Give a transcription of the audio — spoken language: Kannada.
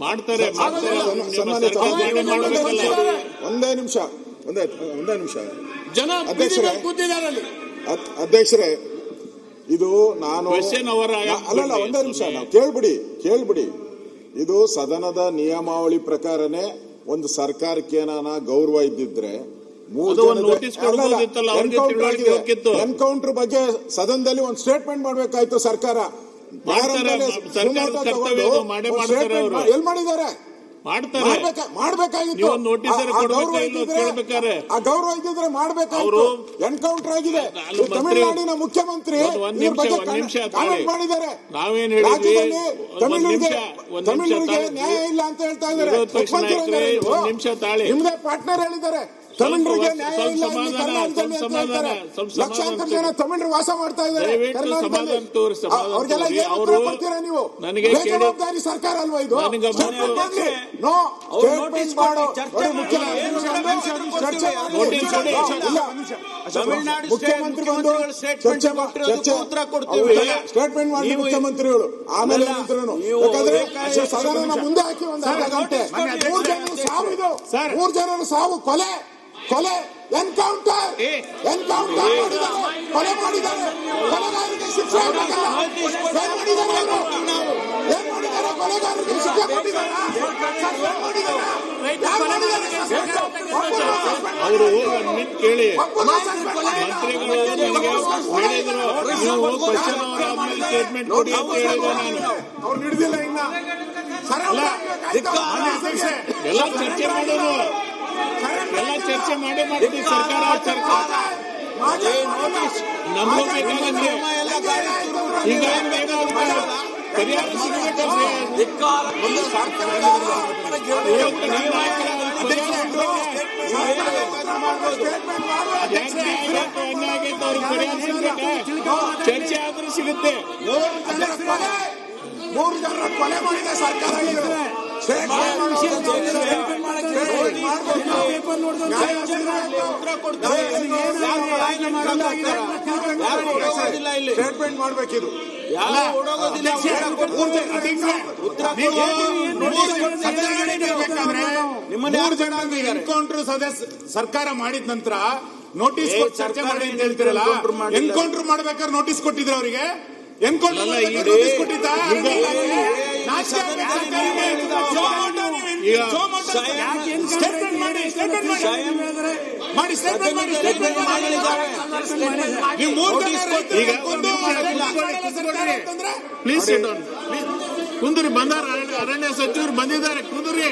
ಮಾಡ್ತಾರೆ. ಒಂದೇ ನಿಮಿಷ ಜನ ಕೂತಿದ್ದಾರೆ. ಅಧ್ಯಕ್ಷರೇ, ಇದು ನಾನು ಅಲ್ಲಲ್ಲ, ಒಂದೇ ನಿಮಿಷ ಕೇಳ್ಬಿಡಿ. ಇದು ಸದನದ ನಿಯಮಾವಳಿ ಪ್ರಕಾರನೇ ಒಂದು ಸರ್ಕಾರಕ್ಕೆ ಏನಾನ ಗೌರವ ಇದ್ದಿದ್ರೆ ಎನ್ಕೌಂಟರ್ ಬಗ್ಗೆ ಸದನದಲ್ಲಿ ಒಂದು ಸ್ಟೇಟ್ಮೆಂಟ್ ಮಾಡ್ಬೇಕಾಯ್ತು ಸರ್ಕಾರ. ಎಲ್ ಮಾಡಿದ್ದಾರೆ? ಮಾಡ್ಬೇಕಾಗಿತ್ತು. ಆ ಗೌರವ ಇದ್ದಿದ್ರೆ ಮಾಡ್ಬೇಕಾಯ್ತು. ಎನ್ಕೌಂಟರ್ ಆಗಿದೆ. ತಮಿಳುನಾಡಿನ ಮುಖ್ಯಮಂತ್ರಿ ಕಾಮೆಂಟ್ ಮಾಡಿದ್ದಾರೆ. ರಾಜ್ಯದಲ್ಲಿ ತಮಿಳರಿಗೆ ನ್ಯಾಯ ಇಲ್ಲ ಅಂತ ಹೇಳ್ತಾ ಇದ್ದಾರೆ. ನಿಮ್ದೇ ಪಾರ್ಟ್ನರ್ ಹೇಳಿದ್ದಾರೆ ತಮಿಳರಿಗೆ ನ್ಯಾಯ ಇಲ್ಲ ಕರ್ನಾಟಕದಲ್ಲಿ ಅಂತ ಹೇಳ್ತಾರೆ. ಲಕ್ಷಾಂತರ ಜನ ತಮಿಳರು ವಾಸ ಮಾಡ್ತಾ ಇದ್ದಾರೆ ಕರ್ನಾಟಕದಲ್ಲಿ. ಅವ್ರಿಗೆಲ್ಲ ಏನು ಉತ್ತರ ಕೊಡ್ತೀರಾ ನೀವು? ಬೇಜವಾಬ್ದಾರಿ ಸರ್ಕಾರ ಅಲ್ವಾ ಇದು? ನೋ ಸ್ಟೇಟ್ಮೆಂಟ್ ಮಾಡೋ ಮುಖ್ಯಮಂತ್ರಿ ಬಂದು ಸ್ಟೇಟ್ಮೆಂಟ್ ಮಾಡಿ ಮುಖ್ಯಮಂತ್ರಿಗಳು ಆಮೇಲೆ ಯಾಕಂದ್ರೆ ಸದನ ಮುಂದೆ ಹಾಕಿ ಒಂದು ಅರ್ಧ ಗಂಟೆ 3 ಜನರ ಸಾವು ಕೊಲೆ ಎನ್ಕೌಂಟರ್ ಕೊಲೆ ಮಾಡಿದ್ದಾರೆ. ಕೊಲೆಗಾರರಿಗೆ ಶಿಕ್ಷೆ ಆಗಬೇಕಲ್ಲ. ಏನ್ ಮಾಡಿದ್ದಾರೆ ಕೊಲೆಗಾರರಿಗೆ ಶಿಕ್ಷೆ ಕೊಟ್ಟಿದ್ದಾರೆ. ಅವರು ಕೇಳಿ ಮಂತ್ರಿಗಳು ಹೇಳಿದ್ರು ಕ್ವಶನ್ ಅವರಾದ್ಮೇಲೆ ಸ್ಟೇಟ್ಮೆಂಟ್ ಕೊಡಿ ಅಂತ ಹೇಳಿದ್ರು. ನಾನು ಅವ್ರು ಹಿಡಿದಿಲ್ಲ ಇನ್ನ ಎಲ್ಲ ಚರ್ಚೆ ಮಾಡೋದು ಚರ್ಚೆ ಮಾಡ್ತೀವಿ. ಸರ್ಕಾರ ನಮಗೂ ಬೇಕಾಗಂದ್ರೆ ಈಗ ಪರಿಹಾರ ಚರ್ಚೆ ಆದ್ರೂ ಸಿಗುತ್ತೆ. 3 ಜನರ ಕೊಲೆ ಮಾಡಿದ ಸರ್ಕಾರ ಸ್ಟೇಟ್ಮೆಂಟ್ ಮಾಡ್ಬೇಕಿದು. ಎನ್ಕೌಂಟರ್ ಸರ್ಕಾರ ಮಾಡಿದ ನಂತರ ನೋಟಿಸ್ ಚರ್ಚೆ ಮಾಡಿ ಅಂತ ಹೇಳ್ತಿರಲ್ಲ. ಎನ್ಕೌಂಟರ್ ಮಾಡ್ಬೇಕಾದ್ರೆ ನೋಟಿಸ್ ಕೊಟ್ಟಿದ್ರು ಅವರಿಗೆ. ಎನ್ಕೌಂಟರ್ ನೋಟಿಸ್ ಕೊಟ್ಟಿದ್ದ ಪ್ಲೀಸ್ ಕುಂದ್ರಿ. ಬಂದಾರ ಅರಣ್ಯ ಸಚಿವರು ಬಂದಿದ್ದಾರೆ. ಕುಂದ್ರಿ.